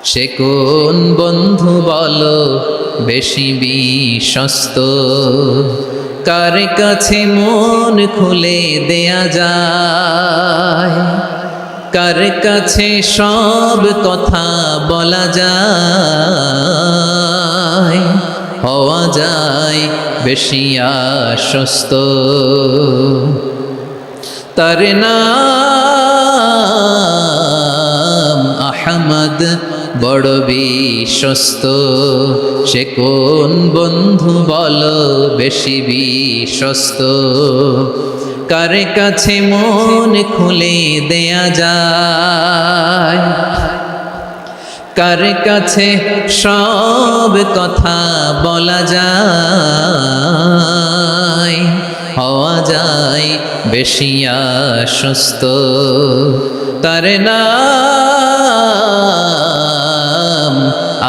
সে কোন বন্ধু বলো বেশি বিশ্বস্ত, কার কাছে মন খুলে দেয়া যায়, কার কাছে সব কথা বলা যায়, হওয়া যায় বেশি আশ্বস্ত। তার নাম আহমদ, বড় বিশ্বস্ত। সে কোন বন্ধু বলো বেশি বিশ্বস্ত, কার কাছে মন খুলে দেয়া যায়, কার কাছে সব কথা বলা যায়, হওয়া যায় বেশি আশ্বস্ত। তার নাম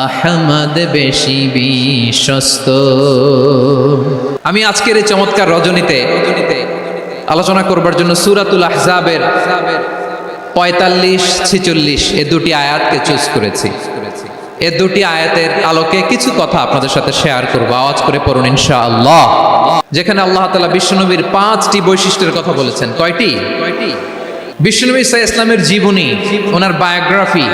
আহমদ, বেশি বিশ্বস্ত। আমি আজকের এই চমৎকার রজনীতে আলোচনা করবার জন্য সূরাতুল আহজাবের 45-46 এই দুটি আয়াতকে চুজ করেছি। এই দুটি আয়াতের আলোকে কিছু কথা আপনাদের সাথে শেয়ার করব। আওয়াজ করে পড়ুন ইনশাআল্লাহ। যেখানে আল্লাহ তাআলা বিশ্বনবীর 5টি বৈশিষ্ট্যের কথা বলেছেন। কয়টি? বিশ্বনবী সাল্লাল্লাহু আলাইহি ওয়াসাল্লামের জীবনী, ওনার বায়োগ্রাফি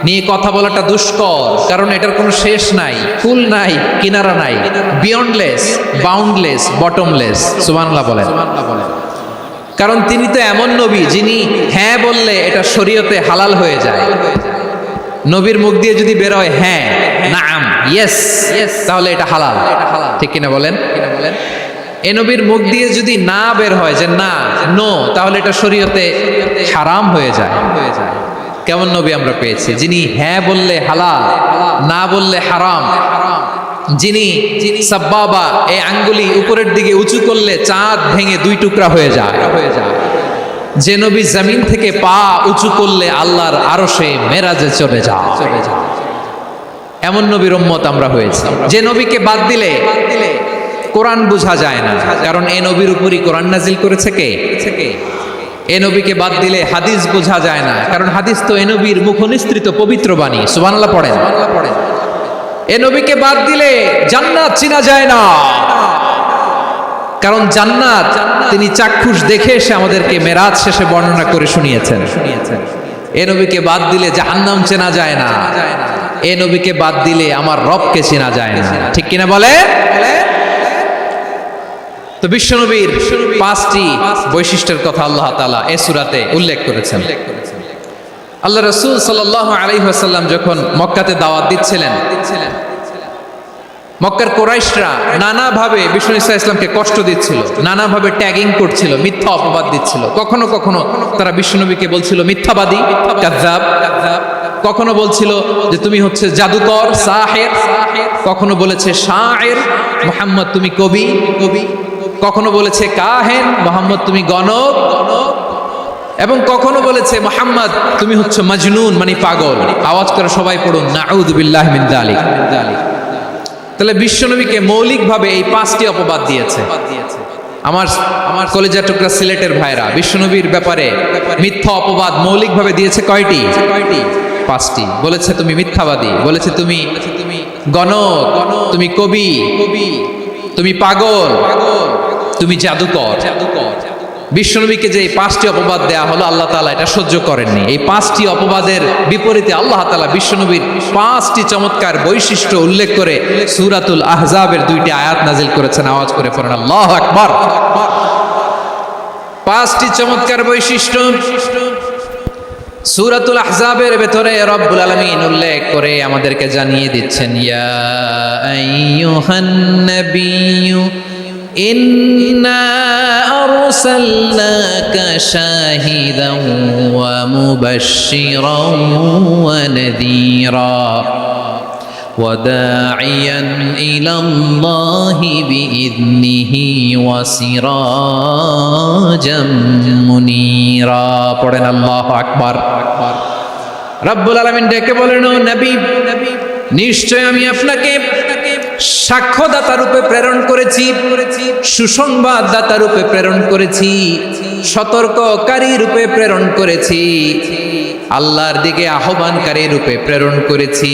নিয়ে কথা বলাটা দুষ্কর, কারণ এটার কোনো শেষ নাই, কুল নাই, কিনারা নাই, বিয়ন্ডলেস, বাউন্ডলেস, বটমলেস। সুবহানাল্লাহ বলেন। কারণ তিনি তো এমন নবী যিনি হ্যাঁ বললে এটা শরীয়তে হালাল হয়ে যায়। নবীর মুখ দিয়ে যদি বের হয় হ্যাঁ, নাম, ইয়েস, তাহলে এটা হালাল। ঠিক কিনা বলেন? এ নবীর মুখ দিয়ে যদি না বের হয় যে না, নো, তাহলে এটা শরীয়তে হারাম হয়ে যায়। কেমন নবী আমরা পেয়েছি, যিনি হ্যাঁ বললে হালাল, না বললে হারাম, যিনি সাব্বাবা, এই আঙ্গুলি উপরের দিকে উঁচু করলে চাঁদ ভেঙে 2 টুকরা হয়ে যায়, যে নবী জমিন থেকে পা উঁচু করলে আল্লাহর আরশে মেরাজে চলে যায়। এমন নবীর উম্মত আমরা হয়েছি। যে নবীকে বাদ দিলে কোরআন বোঝা যায় না, কারণ এই নবীর উপরই কোরআন নাজিল করেছে কে? এ নবীকে বাদ দিলে হাদিস বোঝা যায় না, কারণ হাদিস তো এ নবীর মুখনিসৃত পবিত্র বাণী। সুবহানাল্লাহ পড়েন। এ নবীকে বাদ দিলে জান্নাত চিনা যায় না, কারণ জান্নাত তিনি চাক্ষুষ দেখে এসে আমাদেরকে মেরাজ শেষে বর্ণনা করে শুনিয়েছেন। এ নবীকে বাদ দিলে জাহান্নাম চেনা যায় না, এ নবীকে বাদ দিলে আমার রবকে চেনা যায় না। ঠিক কিনা বলে? তো বিশ্বনবীর 5টি বৈশিষ্ট্যের কথা আল্লাহ তাআলা এই সূরাতে উল্লেখ করেছেন। আল্লাহ রাসূল সাল্লাল্লাহু আলাইহি ওয়াসাল্লাম যখন মক্কাতে দাওয়াত দিচ্ছিলেন, মক্কার কুরাইশরা নানাভাবে বিষ্ণু ইসা ইসলামকে কষ্ট দিচ্ছিল, নানাভাবে ট্যাগিং করছিল, মিথ্যা অপবাদ দিচ্ছিল। কখনো কখনো তারা বিশ্বনবীকে বলছিল মিথ্যাবাদী, কাযযাব। কখনো বলছিল যে তুমি হচ্ছে জাদুকর, সাহের। কখনো বলেছে শায়ের, মুহাম্মদ তুমি কবি। কখনো বলেছে কাহেন, মুহাম্মদ তুমি গণক। এবং কখনো বলেছে মুহাম্মদ তুমি হচ্ছে মাজনুন, মানে পাগল। আওয়াজ করে সবাই পড়ুন নাউযু বিল্লাহি মিন যালিক। তাহলে বিশ্বনবীকে মৌলিকভাবে এই 5টি অপবাদ দিয়েছে। আমার কলেজের টুকরা সিলেটের ভাইরা, বিশ্বনবীর ব্যাপারে মিথ্যা অপবাদ মৌলিকভাবে দিয়েছে কয়টি? 5টি। বলেছে তুমি মিথ্যাবাদী, বলেছে তুমি গণক, তুমি কবি, তুমি পাগল, তুমি জাদুকর। বিশ্বনবীকে যে এই 5টি অপবাদ দেয়া হলো, আল্লাহ তাআলা এটা সহ্য করেননি। এই 5টি অপবাদের বিপরীতে আল্লাহ তাআলা বিশ্বনবীর 5টি চমৎকার বৈশিষ্ট্য উল্লেখ করে সূরাতুল আহজাবের 2টি আয়াত নাজিল করেছেন। আওয়াজ করে পড়েন আল্লাহু আকবার। 5টি চমৎকার বৈশিষ্ট্য সূরাতুল আহজাবের ভেতরে রব্বুল আলামিন উল্লেখ করে আমাদেরকে জানিয়ে দিচ্ছেন, ইয়া আইয়ুহান নাবিয়্যু ইন্না আরসালনাকা শাহিদান ওয়া মুবাশশিরান ওয়া নাযীরা ওয়া দাঈয়ান ইলাল্লাহি বিইذনিহি ওয়া সিরাজাম মুনীরা। পড়েন আল্লাহু আকবার। রব্বুল আলামিন ডেকে বলেন, ও নবী, নিশ্চয় আমি আপনাকে সাক্ষ্যদাতা রূপে প্রেরণ করেছি, সুসংবাদদাতা রূপে প্রেরণ করেছি, সতর্ককারী রূপে প্রেরণ করেছি। আল্লাহর দিকে আহ্বানকারী রূপে প্রেরণ করেছি,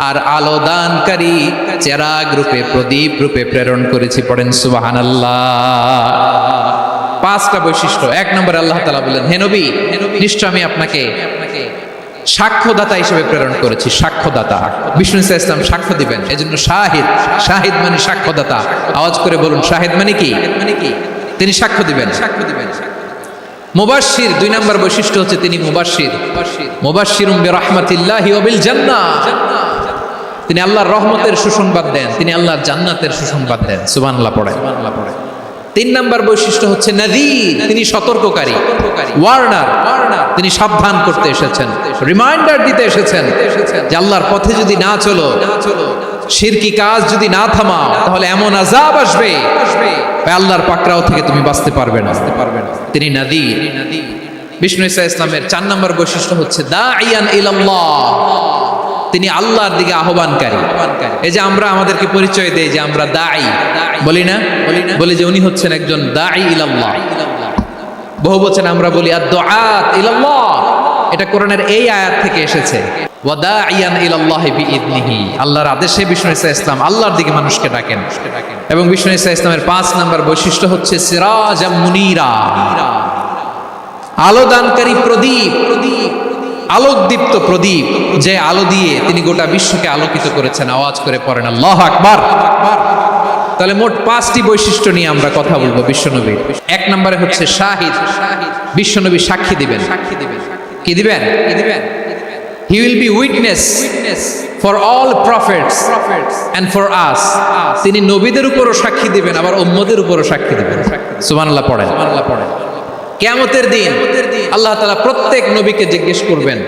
আর আলো দানকারী চেরাগ রূপে, প্রদীপ রূপে প্রেরণ করেছি। পড়েন সুবহানাল্লাহ। পাঁচটা বৈশিষ্ট্য। এক নম্বরে আল্লাহ তাআলা বলেন, হে নবী, নিশ্চয় আমি আপনাকে সাক্ষ্যদাতা হিসেবে প্রেরণ করেছি। সাক্ষ্যদাতা, বিষ্ণু ইসলাম সাক্ষ্য দিবেন, এজন্য শাহিদ। শাহিদ মানে সাক্ষ্যদাতা। আওয়াজ করে বলুন, শাহিদ মানে কি? তিনি সাক্ষ্য দিবেন। মুবাশশির, দুই নম্বর বৈশিষ্ট্য হচ্ছে তিনি মুবাশশির। মুবাশশিরুম বিরাহমাতিল্লাহি ওয়া বিল জান্নাহ, তিনি আল্লাহর রহমতের সুসংবাদ দেন, তিনি আল্লাহর জান্নাতের সুসংবাদ দেন। সুবহানাল্লাহ পড়েন। তিন নম্বর বৈশিষ্ট্য হচ্ছে নাযীর, তিনি সতর্ককারী। ওয়ার্নার, তিনি সাবধান করতে এসেছেন, রিমাইন্ডার দিতে এসেছেন যে আল্লাহর পথে যদি না চলো, শিরকি কাজ যদি না থামাও, তাহলে এমন আযাব আসবে আল্লাহর পাকড়াও থেকে তুমি বাঁচতে পারবে না। তিনি নাযীর। বিষ্ণু ঈসা ইসলামের 4 নম্বর বৈশিষ্ট্য হচ্ছে দাঈয়ান ইলাল্লাহ, তিনি আল্লাহর দিকে আহ্বানকারী। এই যে আমরা আমাদেরকে পরিচয় দেই যে আমরা দাঈ, বলি না? বলি যে উনি হচ্ছেন একজন দাঈ ইলাল্লাহ। বহু বচন আমরা বলি আদ-দুআত ইলাল্লাহ, এটা কোরআনের এই আয়াত থেকে এসেছে। ওয়া দাঈয়ান ইলাল্লাহি বিইذনিহি, আল্লাহর আদেশে বিষ্ণু ঈসা ইসলাম আল্লাহর দিকে মানুষকে ডাকেন। এবং বিষ্ণু ঈসা ইসলামের 5 নম্বর বৈশিষ্ট্য হচ্ছে সিরাজাম মুনীরা, আলোদানকারী প্রদীপ, আলোকদীপ্ত প্রদীপ, যে আলো দিয়ে তিনি গোটা বিশ্বকে আলোকিত করেছেন। আওয়াজ করে পড়েন আল্লাহু আকবার। তাহলে মোট 5টি বৈশিষ্ট্য নিয়ে আমরা কথা বলবো বিশ্বনবীর। 1 নম্বরে হচ্ছে শাহিদ, বিশ্বনবী সাক্ষী দিবেন। কি দিবেন? He will be witness for all prophets and for us. তিনি নবীদের উপরও সাক্ষী দিবেন, আবার উম্মতের উপরও সাক্ষী দিবেন। সুবহানাল্লাহ পড়েন। কিয়ামতের দিন আল্লাহ তাআলা প্রত্যেক নবীকে জিজ্ঞেস করবেন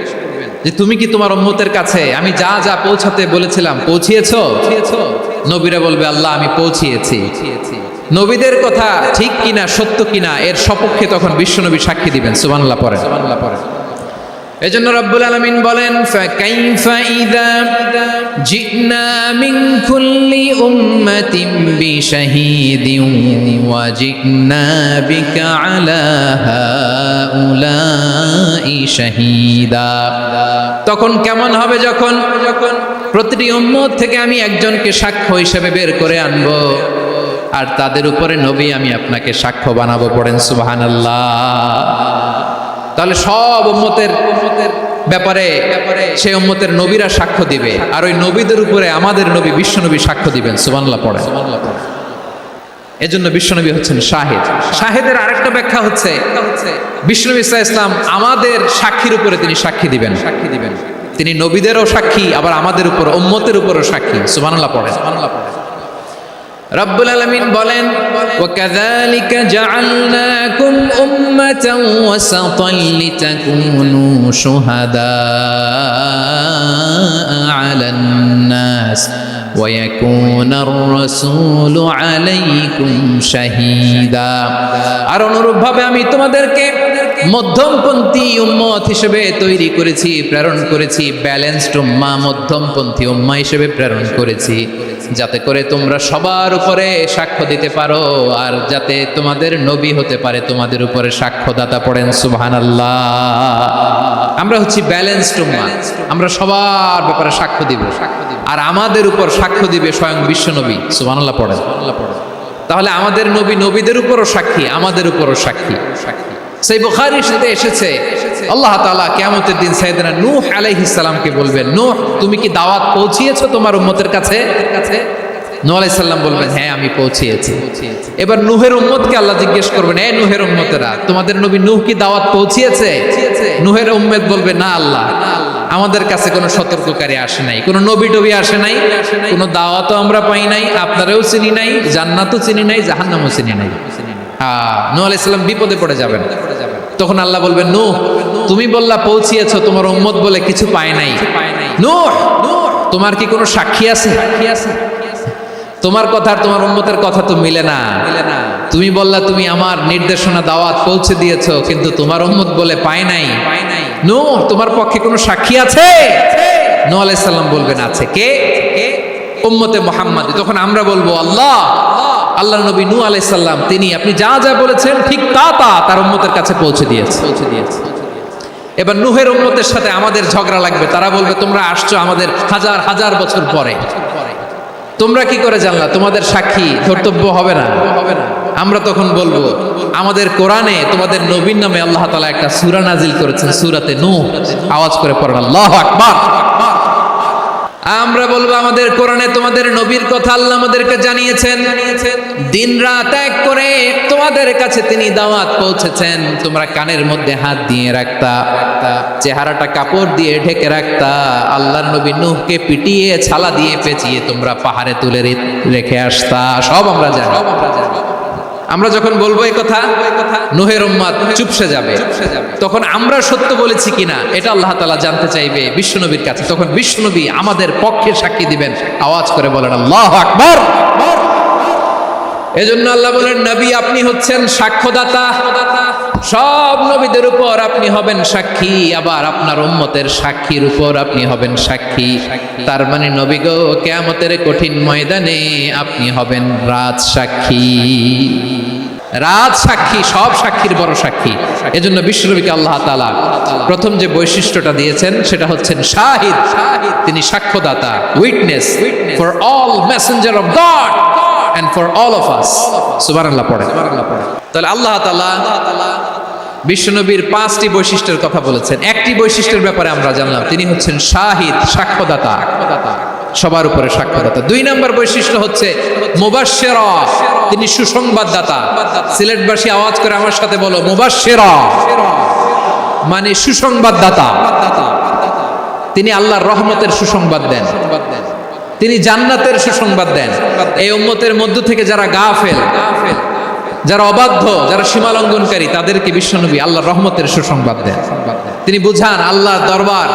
যে তুমি কি তোমার উম্মতের কাছে আমি যা যা পৌঁছাতে বলেছিলাম পৌঁছিয়েছো? নবীরা বলবে আল্লাহ আমি পৌঁছিয়েছি। নবীদের কথা ঠিক কিনা, সত্য কিনা, এর সপক্ষে তখন বিশ্বনবী সাক্ষী দিবেন। সুবহানাল্লাহ পড়েন। এজন্য রব্বুল আলামিন বলেন ফাকাইফা ইযা জিনা মিন কুল্লি উম্মাতিন বিশাহীদিন ওয়া জিনা বিকা আলা হাউলাই শাহীদা। তখন কেমন হবে যখন প্রতিটি উম্মত থেকে আমি একজনকে সাক্ষ্য হিসেবে বের করে আনবো, আর তাদের উপরে নবী আমি আপনাকে সাক্ষ্য বানাবো। পড়েন সুবহানাল্লাহ। তাহলে সব উম্মতের ব্যাপারে সেই উম্মতের নবীরা সাক্ষ্য দিবে, আর ওই নবীদের উপরে আমাদের নবী বিশ্বনবী সাক্ষ্য দিবেন। সুবহানাল্লাহ পড়েন। এজন্য বিশ্বনবী হচ্ছেন শাহিদ। শাহিদের আরেকটা ব্যাখ্যা হচ্ছে বিশ্বনবী সাল্লাল্লাহু আলাইহি ওয়াসাল্লাম আমাদের সাক্ষীর উপরে তিনি সাক্ষী দিবেন। তিনি নবীদেরও সাক্ষী, আবার আমাদের উপর উম্মতের উপরও সাক্ষী। সুবহানাল্লাহ পড়েন। রব্বুল আলামিন বলেন ওয়াকাযালিকা জাআলনাকুম উম্মাতান ওয়াসাতান লিতাকুনু শুহাদা আলান নাস ওয়া ইয়াকুনার রাসূলু আলাইকুম শাহীদা। আর অনুরূপভাবে আমি তোমাদেরকে মধ্যমপন্থী উম্মত হিসেবে তৈরি করেছি, প্রেরণ করেছি। ব্যালেন্সড উম্মাহ, মধ্যমপন্থী উম্মাহ হিসেবে প্রেরণ করেছি, যাতে করে তোমরা সবার উপরে সাক্ষ্য দিতে পারো, আর যাতে তোমাদের নবী হতে পারে তোমাদের উপরে সাক্ষ্যদাতা। পড়েন সুবহানাল্লাহ। আমরা হচ্ছি ব্যালেন্সড উম্মাহ, আমরা সবার ব্যাপারে সাক্ষ্য দিব, আর আমাদের উপর সাক্ষ্য দিবে স্বয়ং বিশ্বনবী। সুবহানাল্লাহ পড়েন। তাহলে আমাদের নবী নবীদের উপরও সাক্ষী, আমাদের উপরও সাক্ষী। সেই বুখারীর সাথে এসেছে আল্লাহ তাআলা কিয়ামতের দিন সাইয়েদনা নূহ আলাইহিস সালামকে বলবেন, নূহ তুমি কি দাওয়াত পৌঁছিয়েছো তোমার উম্মতের কাছে? নূহ আলাইহিস সালাম বলবেন হ্যাঁ আমি পৌঁছিয়েছি। এবার নূহের উম্মতকে আল্লাহ জিজ্ঞেস করবেন, এই নূহের উম্মতেরা তোমাদের নবী নূহ কি দাওয়াত পৌঁছিয়েছে? নূহের উম্মত বলবে না আল্লাহ, আমাদের কাছে কোনো সতর্ককারী আসে নাই, কোনো নবী টবি আসে নাই, কোনো দাওয়াতও আমরা পাই নাই, আপনারাও চিনি নাই, জান্নাতও চিনি নাই, জাহান্নামও চিনি নাই। নূহ আলাইহিস সালাম বিপদে পড়ে যাবেন। তখন আল্লাহ বলবেন নূহ তুমি বললা পৌঁছিয়েছো, তোমার উম্মত বলে কিছু পায় নাই। নূহ তোমার কি কোনো সাক্ষী আছে? তোমার কথা আর তোমার উম্মতের কথা তো মিলে না। তুমি বললা তুমি আমার নির্দেশনা দাওয়াত পৌঁছে দিয়েছো, কিন্তু তোমার উম্মত বলে পায় নাই। নূহ তোমার পক্ষে কোনো সাক্ষী আছে? নূহ আলাইহিস সালাম বলবেন আছে। কে? উম্মতে মুহাম্মাদ। তখন আমরা বলবো আল্লাহ, আল্লাহর নবী নূহ আলাইহিস সালাম তিনি আপনি যা যা বলেছেন ঠিক তা তার উম্মতের কাছে পৌঁছে দিয়েছে। এবার নূহের উম্মতের সাথে আমাদের ঝগড়া লাগবে, তারা বলবে তোমরা আসছো আমাদের হাজার হাজার বছর পরে, তোমরা কি করে জানলা? তোমাদের সাক্ষী ধর্তব্য হবে না? আমরা তখন বলবো আমাদের কোরআনে তোমাদের নবীর নামে আল্লাহ তাআলা একটা সূরা নাজিল করেছেন, সূরাতে নূহ। আওয়াজ করে পড়েন আল্লাহু আকবার। আমরা বলবো আমাদের কোরআনে তোমাদের নবীর কথা আল্লাহ আমাদেরকে জানিয়েছেন, দিন রাত এক করে তোমাদের কাছে তিনি দাওয়াত পৌঁছেছেন। তোমরা কানের মধ্যে হাত দিয়ে রাখতা, চেহারাটা কাপড় দিয়ে ঢেকে রাখতা। আল্লাহর নবী নূহকে পিটিয়ে ছালা দিয়ে পেঁচিয়ে তোমরা পাহাড়ে তুলে রেখে আসতা। সব আমরা জানি। আমরা যখন বলবো এই কথা, নূহের উম্মত চুপসে যাবে। তখন আমরা সত্য বলেছি কিনা এটা আল্লাহ তাআলা জানতে চাইবে বিশ্বনবীর কাছে। তখন বিশ্বনবী আমাদের পক্ষে সাক্ষী দিবেন। আওয়াজ করে বলেন আল্লাহু আকবার। এজন্য আল্লাহ বলেন, নবী আপনি হচ্ছেন সাক্ষ্যদাতা, সব নবীদের উপর আপনি হবেন সাক্ষী, আবার আপনার উম্মতের সাক্ষীর উপর আপনি হবেন সাক্ষী। তার মানে নবী গো, কিয়ামতের কঠিন ময়দানে আপনি হবেন রাজ সাক্ষী। রাজ সাক্ষী, সব সাক্ষীর বড় সাক্ষী। এজন্য বিশ্বনবীকে আল্লাহ তাআলা প্রথম যে বৈশিষ্ট্যটা দিয়েছেন সেটা হচ্ছেন শাহিদ। তিনি সাক্ষ্যদাতা, witness for all messenger of God and for all of us. সুবহানাল্লাহ পড়ে। তাহলে আল্লাহ তাআলা বিশ্বনবীর 5টি বৈশিষ্ট্যের কথা বলেছেন। একটি বৈশিষ্ট্যের ব্যাপারে আমরা জানলাম, তিনি হচ্ছেন শাহিদ, সাক্ষ্যদাতা, সবার উপরে সাক্ষ্যদাতা। 2 নম্বর বৈশিষ্ট্য হচ্ছে মুবাশশিরা, তিনি সুসংবাদদাতা। সিলেটবাসী আওয়াজ করে আমার সাথে বলো, মুবাশশিরা মানে সুসংবাদদাতা। তিনি আল্লাহর রহমতের সুসংবাদ দেন, তিনি জান্নাতের সুসংবাদ দেন। এই উম্মতের মধ্য থেকে যারা গাফেল, যারা অবাধ্য, যারা সীমালঙ্ঘনকারী, তাদেরকে বিশ্বনবী আল্লাহর রহমতের সুসংবাদ দেন। তিনি বুঝান আল্লাহর দরবার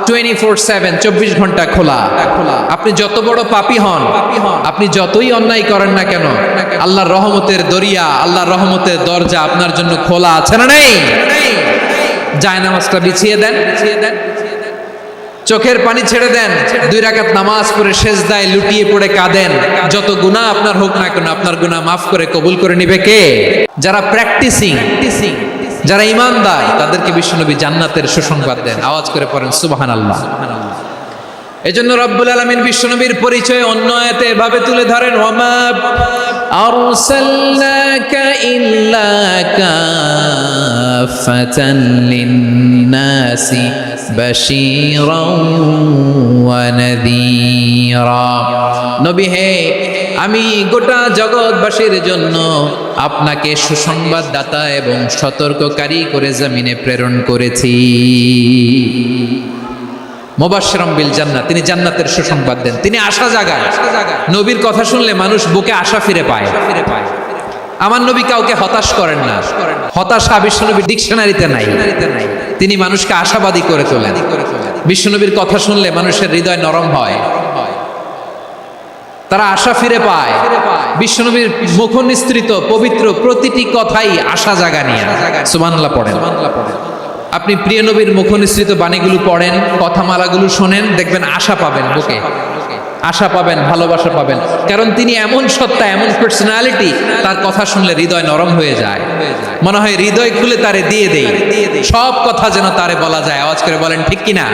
24/7, 24 ঘন্টা খোলা। আপনি যত বড় পাপী হন, আপনি যতই অন্যায় করেন না কেন, আল্লাহর রহমতের দরিয়া, আল্লাহর রহমতের দরজা আপনার জন্য খোলা আছে না নেই? জায়নামাজটা বিছিয়ে দেন, চোখের পানি ছেড়ে দেন, 2 রাকাত নামাজ পড়ে সেজদায় লুটিয়ে পড়ে কাঁদেন। যত গুনাহ আপনার হোক না কেন, আপনার গুনাহ মাফ করে কবুল করে নিবে কে? যারা প্র্যাকটিসিং, যারা ঈমানদার, তাদেরকে বিশ্বনবী জান্নাতের সুসংবাদ দেন। আওয়াজ করে পড়েন সুবহানাল্লাহ। এজন্য রব্বুল আলামিন বিশ্বনবীর পরিচয় অন্য আয়াতে এভাবে তুলে ধরেন, ওয়ামা আরসালনাকা ইল্লা কাফাতান লিন-নাসি বাশীরাও ওয়া নাযীরা। নবী হে, আমি গোটা জগৎবাসীর জন্য আপনাকে সুসংবাদদাতা এবং সতর্ককারী করে জমিনে প্রেরণ করেছি। মুবাশশিরাম বিল জান্নাত, তিনি জান্নাতের সুসংবাদ দেন, তিনি আশা জাগান। নবীর কথা শুনলে মানুষ বুকে আশা ফিরে পায়। আমার নবী কাউকে হতাশ করেন না। হতাশা বিশ্বনবীর ডিকশনারিতে নাই। তিনি মানুষকে আশাবাদী করে তোলেন। বিশ্বনবীর কথা শুনলে মানুষের হৃদয় নরম হয়, তারা আশা ফিরে পায়। বিশ্বনবীর মুখ নিঃসৃত পবিত্র প্রতিটি কথাই আশা জাগানিয়া। সুবহানাল্লাহ পড়েন। আপনি প্রিয় নবীর মুখ নিঃসৃত বাণীগুলো পড়েন, কথামালাগুলো শোনেন, দেখবেন আশা পাবেন, বুকে আশা পাবেন, ভালোবাসা পাবেন। কারণ তিনি এমন সত্তা, এমন পার্সোনালিটি, তার কথা শুনলে হৃদয় নরম হয়ে যায়। মনে হয় হৃদয় খুলে তারে দিয়ে দেই, সব কথা যেন তারে বলা যায়। আওয়াজ করে বলেন ঠিক কিনা?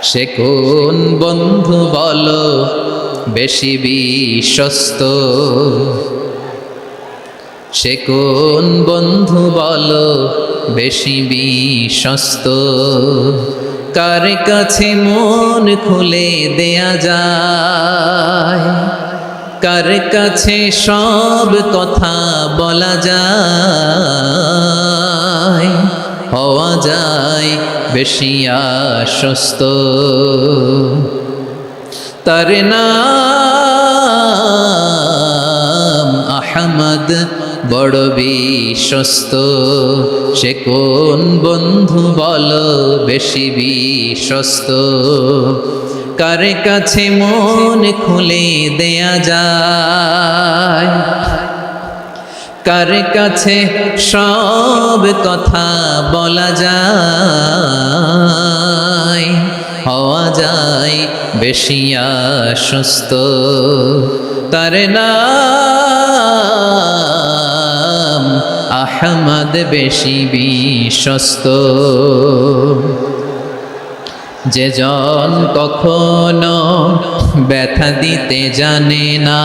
সে কোন বন্ধু বলো বেশি বিশ্বস্ত, সে কোন বন্ধু বলো বেশি বিশ্বস্ত, কার কাছে মন খুলে দেয়া যায়, কার কাছে সব কথা বলা যায়, হওয়া যায় বেশি আশ্বস্ত। তার নাম আহমদ, বড় বিশ্বস্ত। সে কোন বন্ধু বলো বেশি বিশ্বস্ত, কার কাছে মন খুলে দেয়া যায়, কার কাছে সব কথা বলা যায়, হওয়া যায় বেশি আশ্বস্ত। তার নাম আহমদ বেশি বিশ্বস্ত। যে জন কখনো ব্যথা দিতে জানে না,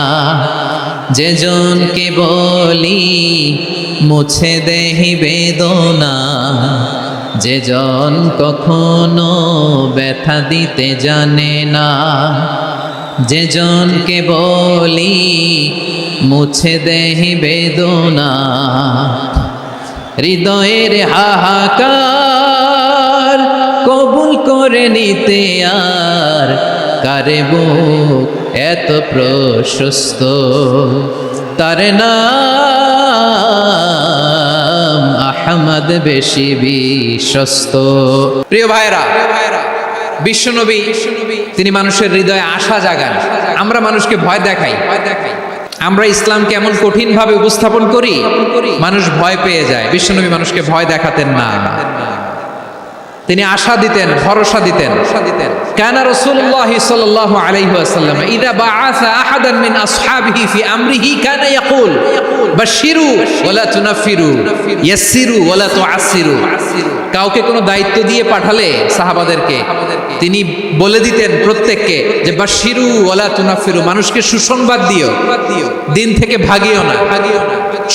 যে জনকে বলি মুছে দেহি বেদনা, যে জন কখনো ব্যথা দিতে জানে না, যে জনকে বলি মুছে দেহি বেদনা, হৃদয়ের হাহাকার কবুল করে নিতে আর কারে বুক এত প্রশস্ত, তার নাম আহমদ বেশি বিশ্বস্ত। প্রিয় ভাইরা, বিশ্বনবী তিনি মানুষের হৃদয়ে আশা জাগান। আমরা মানুষকে ভয় দেখাই, আমরা ইসলামকে এমন কঠিন ভাবে উপস্থাপন করি, মানুষ ভয় পেয়ে যায়। বিশ্বনবী মানুষকে ভয় দেখাতেন না, তিনি আশা দিতেন, ভরসা দিতেন। কানা রাসূলুল্লাহ সাল্লাল্লাহু আলাইহি ওয়াসাল্লাম ইযা বাআসা আহাদান মিন আসহাবিহি ফি আমরিহি কানা ইয়াকুল বাশশিরু ওয়ালা তুনাফিরু ইয়াসসিরু ওয়ালা তুআসসিরু। কাউকে কোনো দায়িত্ব দিয়ে পাঠালে সাহাবাদেরকে তিনি বলে দিতেন প্রত্যেককে যে বাশশিরু ওয়ালা তুনাফিরু, মানুষকে সুসংবাদ দিও, দিন থেকে ভাগিও না,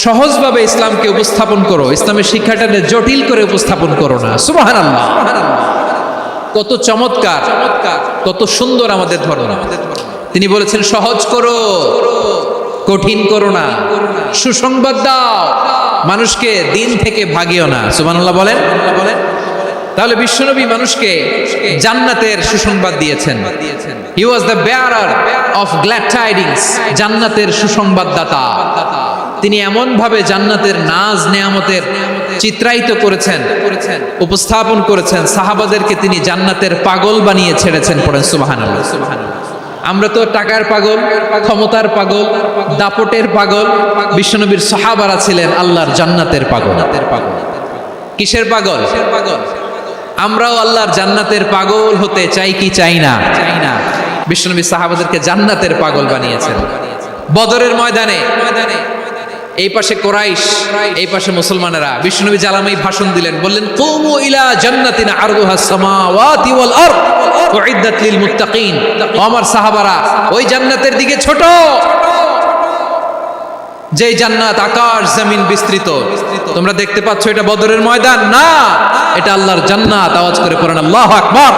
সহজভাবে ইসলামকে উপস্থাপন করো, ইসলামের শিক্ষাটাকে জটিল করে উপস্থাপন করো না। সুবহানাল্লাহ, কত চমৎকার, কত সুন্দর আমাদের ধর্ম। তিনি বলেছেন সহজ করো, কঠিন করো না, সুসংবাদ দাও, মানুষকে দিন থেকে ভাগিও না। সুবহানাল্লাহ বলেন। তাহলে বিশ্বনবী মানুষকে জান্নাতের সুসংবাদ দিয়েছেন। He was the bearer of glad tidings, জান্নাতের সুসংবাদদাতা। তিনি এমন ভাবে জান্নাতের নাজ নেয়ামতের চিত্রায়িত করেছেন, উপস্থাপন করেছেন, সাহাবাদেরকে তিনি জান্নাতের পাগল বানিয়ে ছেড়েছেন। পড়েন সুবহানাল্লাহ। আমরা তো টাকার পাগল, ক্ষমতার পাগল, দাপটের পাগল। বিশ্বনবীর সাহাবারা ছিলেন আল্লাহর জান্নাতের পাগল। কিসের পাগল? আমরাও আল্লাহর জান্নাতের পাগল হতে চাই কি চাই না? বিশ্বনবী সাহাবাদেরকে জান্নাতের পাগল বানিয়েছেন। বদরের ময়দানে এই পাশে কোরাইশ, এই পাশে মুসলমানেরা। বিশ্বনবী জালামাই ভাষণ দিলেন, বললেন কুমু ইলা জান্নাতিন আরদুহাস সামাওয়াতি ওয়াল আরদ উইদ্দাত লিল মুত্তাকিন। আমার সাহাবারা ওই জান্নাতের দিকে ছোট, যে জান্নাত আকাশ জমিন বিস্তৃত। তোমরা দেখতে পাচ্ছ এটা বদরের ময়দান না, এটা আল্লাহর জান্নাত। আওয়াজ করে পড়েন আল্লাহু আকবার।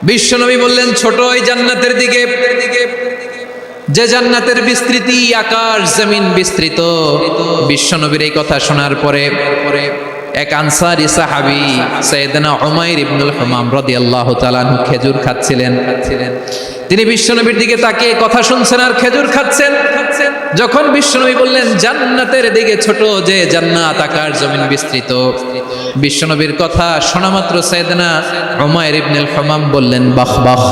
বিশ্বনবী বললেন ছোট ওই জান্নাতের দিকে, যে জান্নাতের বিস্তৃতি আকাশ জমিন বিস্তৃত। বিশ্বনবীর এই কথা শোনার পরে এক আনসারী সাহাবী সাইয়েদনা উমাইর ইবনুল হুমাম রাদিয়াল্লাহু তাআলা আনহু খেজুর খাচ্ছিলেন। তিনি বিশ্বনবীর দিকে তাকিয়ে কথা শুনছেন আর খেজুর খাচ্ছেন। যখন বিশ্বনবী বললেন জান্নাতের দিকে ছোট, যে জান্নাত আকাশ জমিন বিস্তৃত, বিশ্বনবীর কথা শোনা মাত্র সাইয়েদনা উমাইর ইবনুল হুমাম বললেন বাহ বাহ।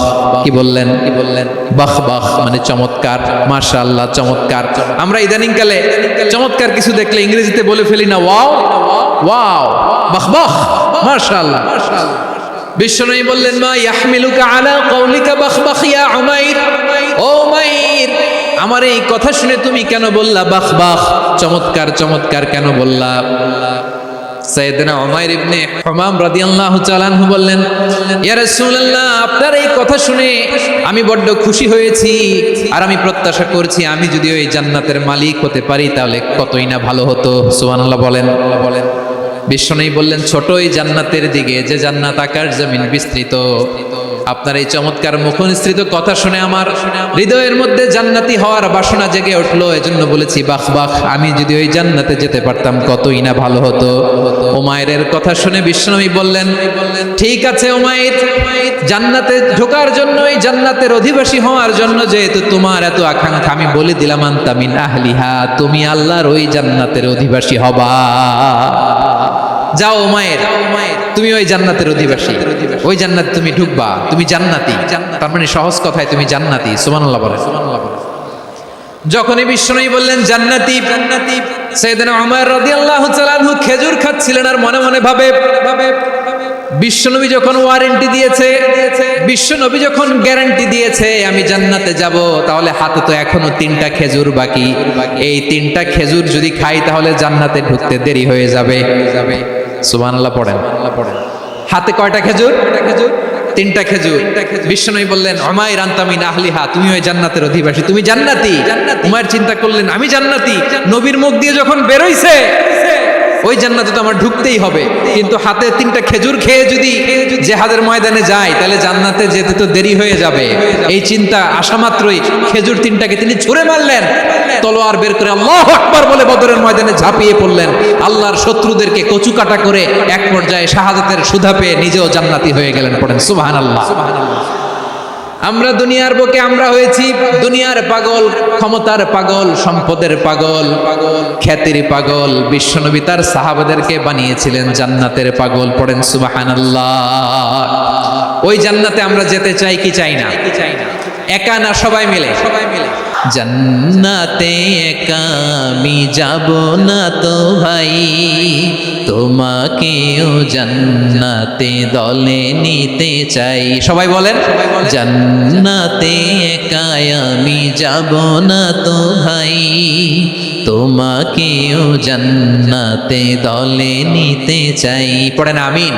কি বললেন? বাহ বাহ মানে চমৎকার, মাশাআল্লাহ চমৎকার। আমরা ইদানিং কালে চমৎকার কিছু দেখলে ইংরেজিতে বলে ফেলি না ওয়াও ওয়াও, বাহ বাহ, মাশাআল্লাহ। বিশ্বনবী বললেন মা ইয়াহমিলুকা আলা কওলিকা বাহ বাহ ইয়া উমাইর। ও উমাইর, আমার এই কথা শুনে তুমি কেন বললা বাহ বাহ, চমৎকার চমৎকার কেন বললা? সাইয়েদনা উমাইর ইবনে হুমাম রাদিয়াল্লাহু তাআলা আনহু বললেন ইয়া রাসূলুল্লাহ, আপনার এই কথা শুনে আমি বড্ড খুশি হয়েছি, আর আমি প্রত্যাশা করছি আমি যদি ওই জান্নাতের মালিক হতে পারি তাহলে কতই না ভালো হতো। সুবহানাল্লাহ বলেন। বিশ্বনবী বললেন ছোট ওই জান্নাতের দিকে, যে জান্নাত আকাশ জমিন বিস্তৃত। আপনার এই চমৎকার মুখনিসৃত কথা শুনে আমার হৃদয়ের মধ্যে জান্নাতি হওয়ার বাসনা জেগে উঠলো, এজন্য বলেছি বাহ বাহ, আমি যদি ওই জান্নাতে যেতে পারতাম কতই না ভালো হতো। উমাইরের কথা শুনে বিশ্বনবী বললেন ঠিক আছে উমাইর, জান্নাতে ঢোকার জন্য, এই জান্নাতের অধিবাসী হওয়ার জন্য যেহেতু তোমার এত আকাঙ্ক্ষা, আমি বলে দিলাম আনতা মিন আহলিহা, তুমি আল্লাহর ওই জান্নাতের অধিবাসী হবা। যাও উমাইর, তুমি ওই জান্নাতের অধিবাসী, ওই জান্নাতে তুমি ঢুকবা, তুমি জান্নাতি। তার মানে সহজ কথায় তুমি জান্নাতি। সুবহানাল্লাহ বলেন। যখনই বিশ্বনবী বললেন জান্নাতি, সাইয়েদনা উমর রাদিয়াল্লাহু তাআলা আনহু খেজুর খাচ্ছিলেন আর মনে মনে ভাবে, বিশ্বনবী যখন ওয়ারেন্টি দিয়েছে, বিশ্ব নবী যখন গ্যারান্টি দিয়েছে আমি জান্নাতে যাব, তাহলে হাতে তো এখনো 3টা খেজুর বাকি। এই 3টা খেজুর যদি খাই তাহলে জান্নাতে ঢুকতে দেরি হয়ে যাবে। সুবহানাল্লাহ পড়েন। হাতে কয়টা খেজুর? 3টা খেজুর। বিশ্বনবী বললেন উমাইর আনতা মিন আহলিহা, তুমি ওই জান্নাতের অধিবাসী, তুমি জান্নাতি। উমাইর চিন্তা করলেন আমি জান্নাতি, নবীর মুখ দিয়ে যখন বেরোইছে ওই জান্নাতে তো আমার ঢুকতেই হবে, কিন্তু হাতে 3টা খেজুর খেয়ে যদি জিহাদের ময়দানে যাই তাহলে জান্নাতে যেতে তো দেরি হয়ে যাবে। এই চিন্তা আসা মাত্রই খেজুর 3টাকে তিনি ছুঁড়ে মারলেন, তলোয়ার বের করে আল্লাহু আকবার বলে বদরের ময়দানে ঝাঁপিয়ে পড়লেন। আল্লাহর শত্রুদেরকে কচুকাটা করে এক পর্যায়ে শাহাদাতের সুধা পেয়ে নিজেও জান্নাতি হয়ে গেলেন। পড়েন সুবহানাল্লাহ। আমরা দুনিয়ার বুকে আমরা হয়েছি দুনিয়ার পাগল, ক্ষমতার পাগল, সম্পদের পাগল, খ্যাতির পাগল। বিশ্বনবী তার সাহাবাদেরকে বানিয়েছিলেন জান্নাতের পাগল। পড়েন সুবহানাল্লাহ। ওই জান্নাতে আমরা যেতে চাই কি চাই না? একা না সবাই মিলে? জান্নাতে একা আমি যাব না তো ভাই, তোমাকেও জান্নাতে দলে নিতে চাই। সবাই বলেন জান্নাতে একা আমি যাব না তো ভাই, তোমাকেও জান্নাতে দলে নিতে চাই। পড়েন আমিন।